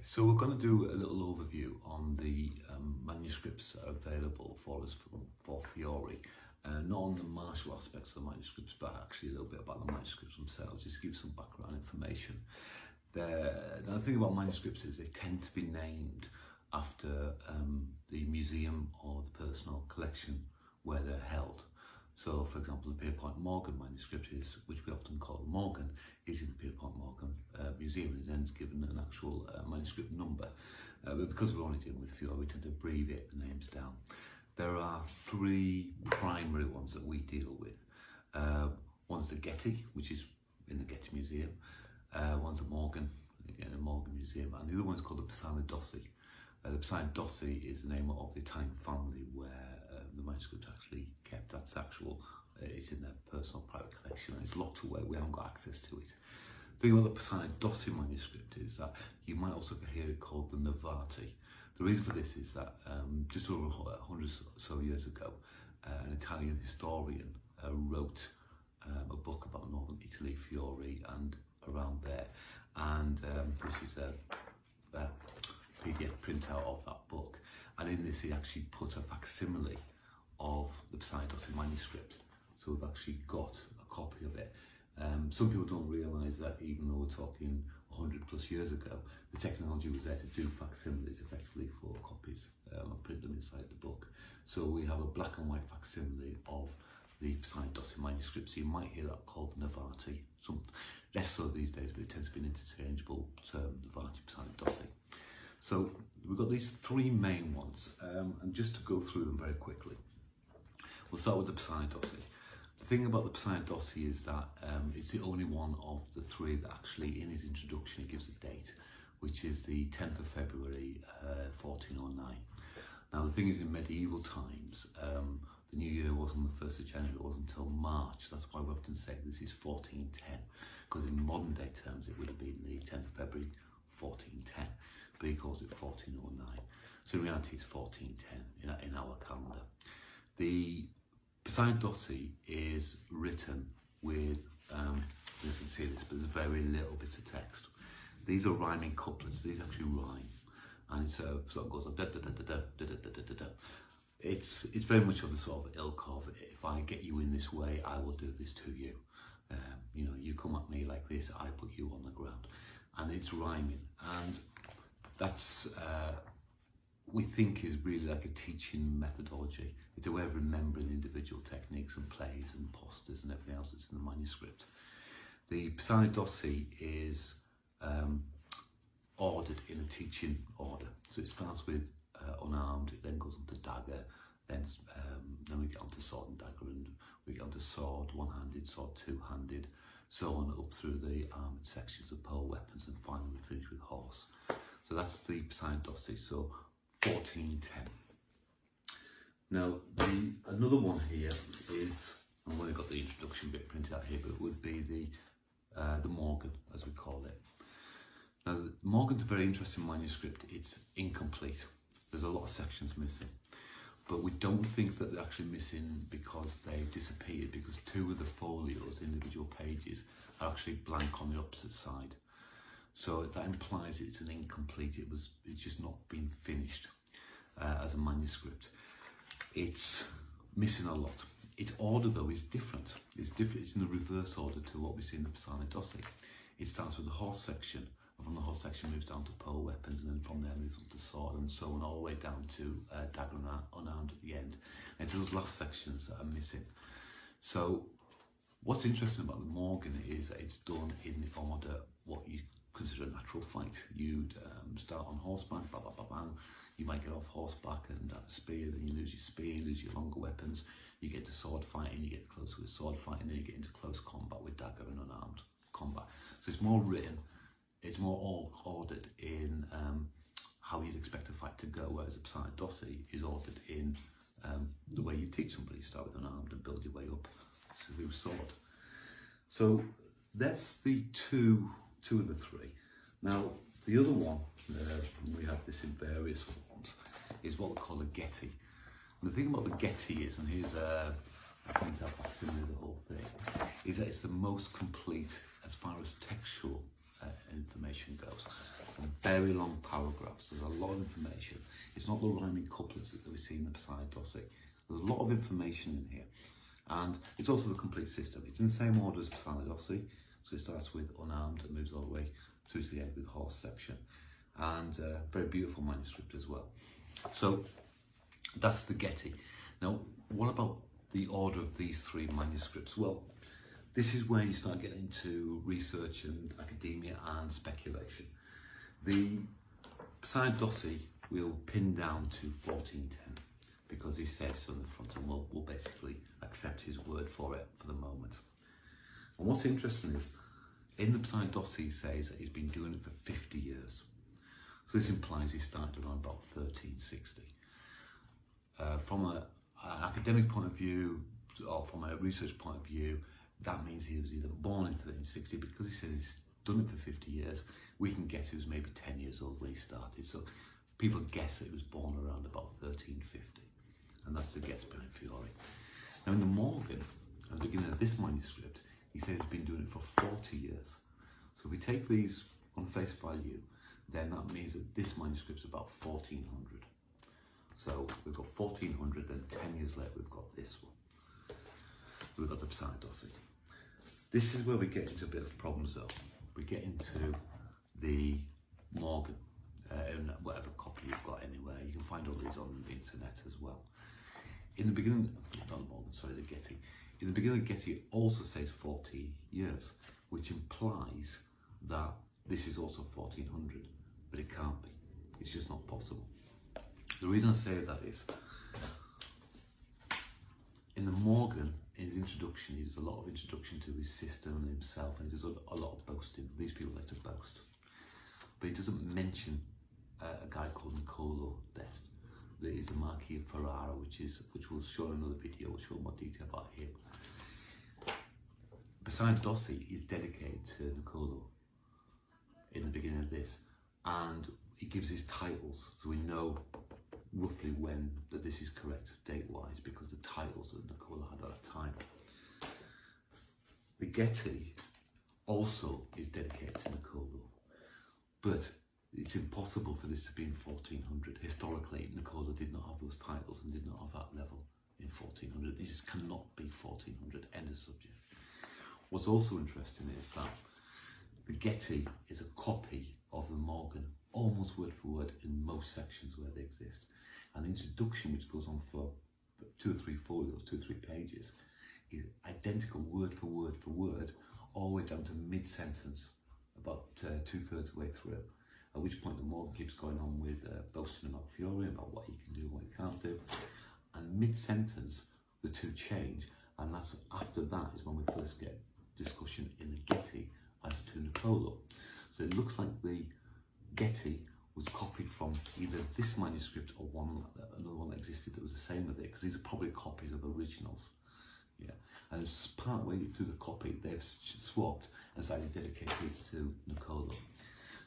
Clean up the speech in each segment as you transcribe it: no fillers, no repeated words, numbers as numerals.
So we're going to do a little overview on the manuscripts that are available for us for Fiore. Not on the martial aspects of the manuscripts, but actually a little bit about the manuscripts themselves, just to give some background information. Now the thing about manuscripts is they tend to be named after the museum or the personal collection where they're held. So, for example, the Pierpont Morgan manuscript, which we often call Morgan, is in the Pierpont Morgan Museum, and then it's given an actual manuscript number. But because we're only dealing with Fiore, we tend to abbreviate the names down. There are three primary ones that we deal with. One's the Getty, which is in the Getty Museum. One's a Morgan, again, a Morgan Museum, and the other one's called the Pisani Dossi. The Pisani Dossi is the name of the Italian family where the manuscript's actually kept. That's actual, it's in their personal private collection, and it's locked away. We haven't got access to it. The thing about the Pisani Dossi manuscript is that you might also hear it called the Navati. The reason for this is that just over 100 or so years ago, an Italian historian wrote a book about northern Italy, Fiore, and around there. And this is a PDF printout of that book. And in this, he actually put a facsimile of the Pisani Dossi manuscript. So we've actually got a copy of it. Some people don't realise that even though we're talking 100 plus years ago, the technology was there to do facsimiles effectively for copies and print them inside the book. So we have a black and white facsimile of the Pisani Dossi manuscript. So you might hear that called Navati. Some less so these days, but it tends to be an interchangeable term, Navati, Pisani Dossi. So we've got these three main ones, and just to go through them very quickly, we'll start with the Pisani Dossi. The thing about the Pisani Dossi is that it's the only one of the three that actually, in his introduction, he gives a date, which is the 10th of February, 1409. Now, the thing is, in medieval times, the new year wasn't the 1st of January, it wasn't until March. That's why we often say this is 1410, because in modern day terms, it would have been the 10th of February, 1410. But he calls it 1409. So in reality it's 1410 in our calendar. The Pisani Dossi is written with, you can see this, but there's very little bits of text. These are rhyming couplets, these actually rhyme. And it's so it goes da da da da da da da da da. It's very much of the sort of ilk of, if I get you in this way, I will do this to you. You know, you come at me like this, I put you on the ground. And it's rhyming. And that's, we think, is really like a teaching methodology. It's a way of remembering individual techniques and plays and posters and everything else that's in the manuscript. The Pisani Dossi is ordered in a teaching order. So it starts with unarmed, it then goes on to dagger, then we get onto sword and dagger, and we get onto sword, one-handed, sword, two-handed, so on up through the armoured sections of pole weapons, and finally we finish with horse. So that's the Pisani Dossi, so 1410. Now, another one here is, I've only got the introduction bit printed out here, but it would be the Morgan, as we call it. Now, the Morgan's a very interesting manuscript. It's incomplete. There's a lot of sections missing. But we don't think that they're actually missing because they've disappeared, because two of the folios, individual pages, are actually blank on the opposite side. So that implies it's an incomplete. It's just not been finished as a manuscript. It's missing a lot. Its order though is different. It's different. It's in the reverse order to what we see in the Pisani Dossi. It starts with the horse section, and from the horse section moves down to pole weapons, and then from there moves on to sword, and so on, all the way down to dagger and unarmed at the end. And it's those last sections that are missing. So what's interesting about the Morgan is that it's done in the order what you consider a natural fight. You'd start on horseback, blah, blah, blah, blah. You might get off horseback and have a spear, then you lose your spear, you lose your longer weapons. You get to sword fighting, you get close with sword fighting, then you get into close combat with dagger and unarmed combat. So it's more written, it's more all ordered in how you'd expect a fight to go, whereas the Pisani Dossi is ordered in the way you teach somebody. You start with unarmed and build your way up through sword. So that's the two of the three. Now, the other one, we have this in various forms, is what we call a Getty. And the thing about the Getty is, and here's a point out facsimile of the whole thing, is that it's the most complete as far as textual information goes. From very long paragraphs, there's a lot of information. It's not the rhyming couplets that we see in the Pisani Dossi. There's a lot of information in here. And it's also the complete system. It's in the same order as Pisani Dossi. So it starts with unarmed and moves all the way through to the end with the horse section. And very beautiful manuscript as well. So that's the Getty. Now, what about the order of these three manuscripts? Well, this is where you start getting into research and academia and speculation. The Pisani Dossi we'll pin down to 1410 because he says so in the front, and we'll basically accept his word for it for the moment. And what's interesting is, in the Pisani Dossi, he says that he's been doing it for 50 years. So this implies he started around about 1360. From an academic point of view, or from a research point of view, that means he was either born in 1360, because he says he's done it for 50 years, we can guess he was maybe 10 years old when he started. So people guess that he was born around about 1350. And that's the guess behind Fiore. Now in the Morgan, at the beginning of this manuscript, he says he's been doing it for 40 years. So if we take these on face value, then that means that this manuscript's about 1400. So we've got 1400, then 10 years later we've got this one. So we've got the Pisani Dossi. This is where we get into a bit of problems though. We get into the Morgan, in whatever copy you've got anywhere. You can find all these on the internet as well. In the beginning, not the Morgan, sorry, the Getty. In the beginning of Getty, it also says 40 years, which implies that this is also 1400, but it can't be. It's just not possible. The reason I say that is, in the Morgan, in his introduction, he does a lot of introduction to his system and himself, and he does a lot of boasting. These people like to boast. But he doesn't mention a guy called Niccolo Dest. That is a Marquis of Ferrara, which we'll show in another video, we'll show more detail about him. Pisani Dossi is dedicated to Niccolo in the beginning of this, and he gives his titles, so we know roughly when that this is correct date-wise, because the titles that Niccolo had at that time. The Getty also is dedicated to Niccolo, but it's impossible for this to be in 1400. Historically, Niccolo did not have those titles and did not have that level in 1400. This cannot be 1400, end of subject. What's also interesting is that the Getty is a copy of the Morgan, almost word for word in most sections where they exist. And the introduction, which goes on for 2 or 3 folios, 2 or 3 pages, is identical word for word, all the way down to mid-sentence, about 2/3 of the way through. At which point the Morgan keeps going on with boasting about Fiore, about what he can do and what he can't do. And mid-sentence, the two change, and that's after that is when we first get discussion in the Getty as to Niccolo. So it looks like the Getty was copied from either this manuscript or another one that existed that was the same with it, because these are probably copies of originals. Yeah, and it's part way through the copy they've swapped and decided to dedicate it to Niccolo.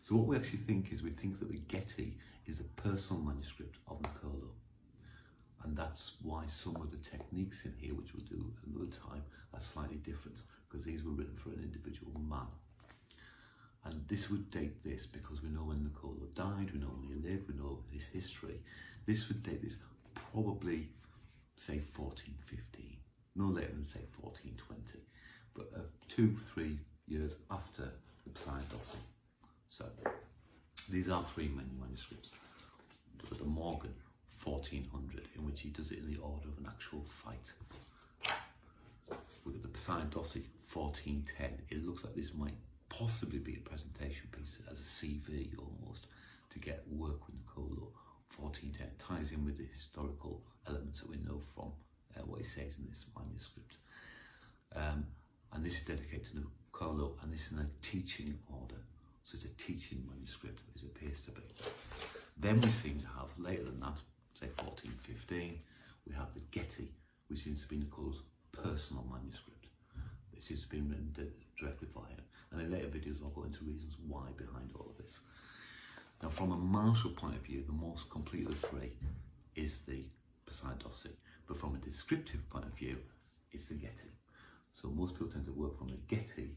So what we actually think is, we think that the Getty is a personal manuscript of Niccolo. And that's why some of the techniques in here, which we'll do another time, are slightly different, because these were written for an individual man. And this would date this, because we know when Niccolo died, we know when he lived, we know his history. This would date this probably, say, 1415. No later than, say, 1420. But 2-3 years after the Pisani Dossi. So, these are 3 manuscripts. But the Morgan, 1400, in which he does it in the order of an actual fight. We've got the Pisani Dossi, 1410. It looks like this might possibly be a presentation piece as a CV almost, to get work with Niccolo. 1410 ties in with the historical elements that we know from what he says in this manuscript. And this is dedicated to Niccolo, and this is in a teaching order. So it's a teaching manuscript, as it appears to be. Then we seem to have, later than that, say 1415, we have the Getty, which seems to be Niccolo's personal manuscript. It seems to be written directly for him. And in later videos I'll go into reasons why behind all of this. Now from a martial point of view, the most complete of the 3 is the Pisani Dossi. But from a descriptive point of view, it's the Getty. So most people tend to work from the Getty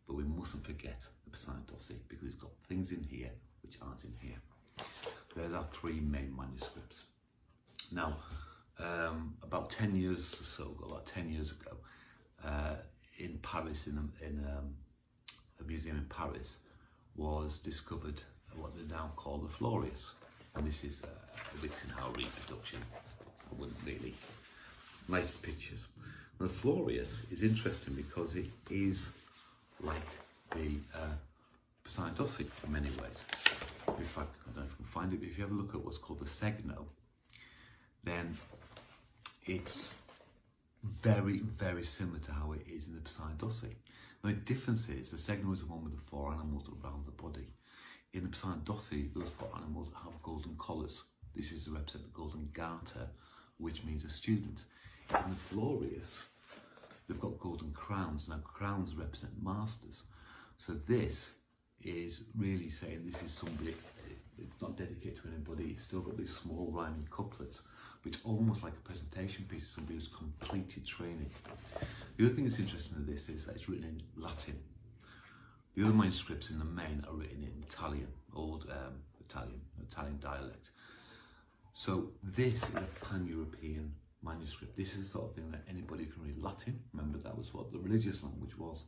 but we mustn't forget the Pisani Dossi because it's got things in here which aren't in here. There's our three main manuscripts. Now, about 10 years or so ago, about 10 years ago, in Paris, in a museum in Paris, was discovered what they now call the Florius. And this is a Wittenhauer reproduction. I wouldn't really. Nice pictures. Now, the Florius is interesting because it is like the Pisani Dossi in many ways. In fact, I don't know if you can find it, but if you have a look at what's called the Segno, then it's very, very similar to how it is in the Pisani Dossi. Now, the difference is the Segno is the one with the four animals around the body. In the Pisani Dossi, those four animals have golden collars. This is to represent the golden garter, which means a student. In the Florius, they've got golden crowns. Now, crowns represent masters. So this is really saying this is somebody, it's not dedicated to anybody, it's still got these small rhyming couplets, which almost like a presentation piece of somebody who's completed training. The other thing that's interesting in this is that it's written in Latin. The other manuscripts in the main are written in Italian, old Italian dialect. So this is a pan-European manuscript. This is the sort of thing that anybody who can read Latin, remember that was what the religious language was,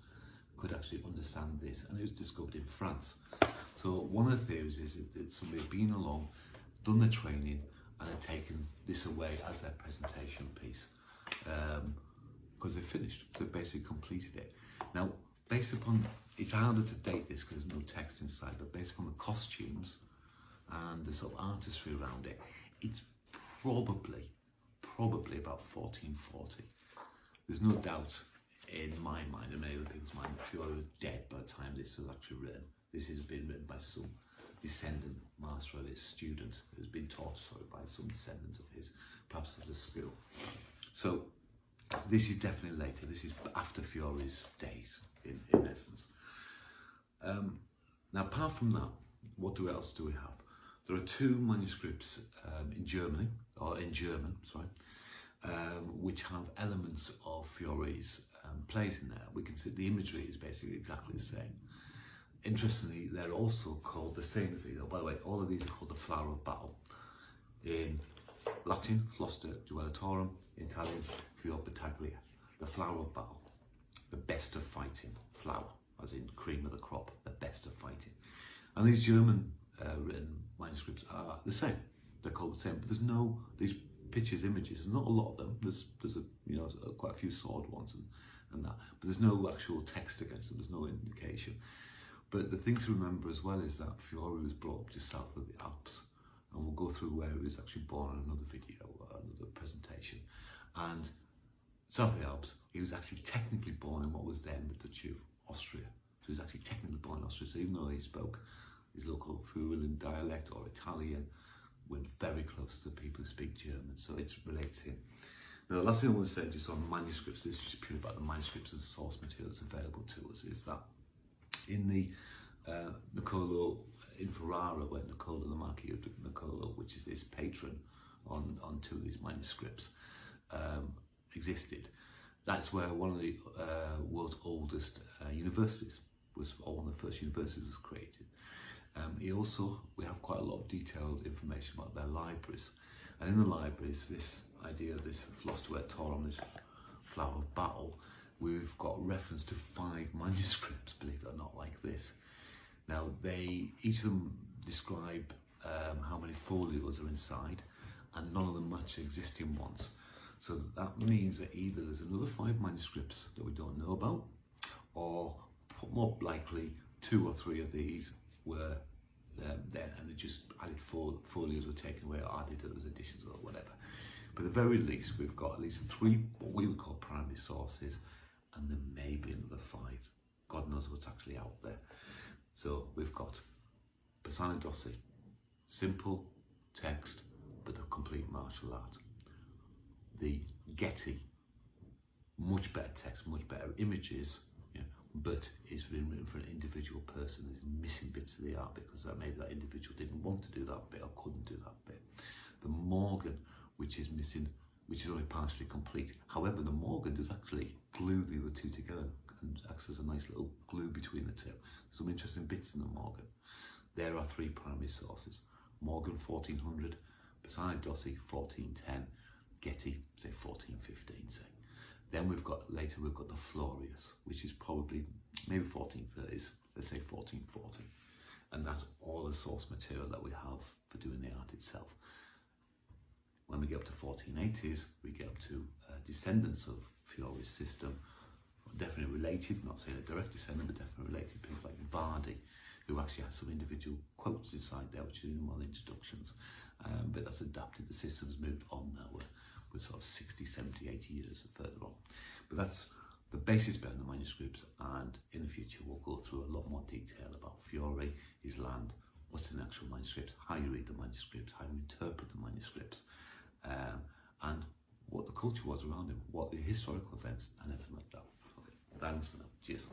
could actually understand this, and it was discovered in France. So one of the theories is that somebody had been along, done the training, and had taken this away as their presentation piece, because they finished, so they basically completed it. Now, based upon, it's harder to date this because there's no text inside, but based upon the costumes and the sort of artistry around it, it's probably about 1440. There's no doubt in my mind, and many other people's mind, that Fiore was dead by the time this was actually written. This has been written by some descendant master of his student, who's been taught by some descendant of his, perhaps as a school. So this is definitely later. This is after Fiore's days, in essence. Now, apart from that, what else do we have? There are two manuscripts in German, which have elements of Fiore's plays in there. We can see the imagery is basically exactly the same. Interestingly, they're also called the same as these. By the way, all of these are called the Flower of Battle. In Latin, Floster Duellatorum. In Italian, Fior Battaglia. The Flower of Battle. The best of fighting. Flower, as in cream of the crop. The best of fighting. And these German written manuscripts are the same. They're called the same. But there's no, these pictures, images, there's not a lot of them. There's quite a few sword ones and that. But there's no actual text against them. There's no indication. But the thing to remember as well is that Fiore was brought up just south of the Alps, and we'll go through where he was actually born in another video, another presentation. And south of the Alps, he was actually technically born in what was then the Duchy of Austria. So he was actually technically born in Austria. So even though he spoke his local Friulian dialect or Italian, went very close to the people who speak German. So it relates to him. Now, the last thing I want to say just on manuscripts, this is purely about the manuscripts and the source material that's available to us, is that in the Niccolo in Ferrara, where Niccolo, the Marquis of Niccolo, which is his patron on two of these manuscripts, existed. That's where one of the world's oldest universities was, or one of the first universities was created. We have quite a lot of detailed information about their libraries. And in the libraries, this idea of this Flos Duellatorum, this Flower of Battle, we've got reference to 5 manuscripts, believe it or not, like this. Now, each of them describe how many folios are inside, and none of them match existing ones. So that means that either there's another 5 manuscripts that we don't know about, or more likely 2 or 3 of these were there, and they just added folios were taken away or added as additions or whatever. But at the very least, we've got at least 3 what we would call primary sources, and there may be another 5. God knows what's actually out there. So we've got Pisani Dossi, simple text, but a complete martial art. The Getty, much better text, much better images, but it's been written for an individual person. There's missing bits of the art because maybe that individual didn't want to do that bit or couldn't do that bit. The Morgan, which is missing, which is only partially complete. However, the Morgan does actually glue the other 2 together and acts as a nice little glue between the two. There's some interesting bits in the Morgan. There are three primary sources. Morgan 1400, Pisani Dossi 1410, Getty say 1415 say. Then we've got the Florius, which is probably maybe 1430s, let's say 1440. And that's all the source material that we have for doing the art itself. When we get up to 1480s, we get up to descendants of Fiore's system, definitely related, not saying a direct descendant, but definitely related, people like Vardi, who actually has some individual quotes inside there, which are in one of the introductions. But that's adapted, the system's moved on now, we're sort of 60, 70, 80 years further on. But that's the basis behind the manuscripts, and in the future we'll go through a lot more detail about Fiore, his land, what's in the actual manuscripts, how you read the manuscripts, how you interpret the manuscripts, and what the culture was around him, what the historical events and everything like that. Okay, thanks for now. Cheers.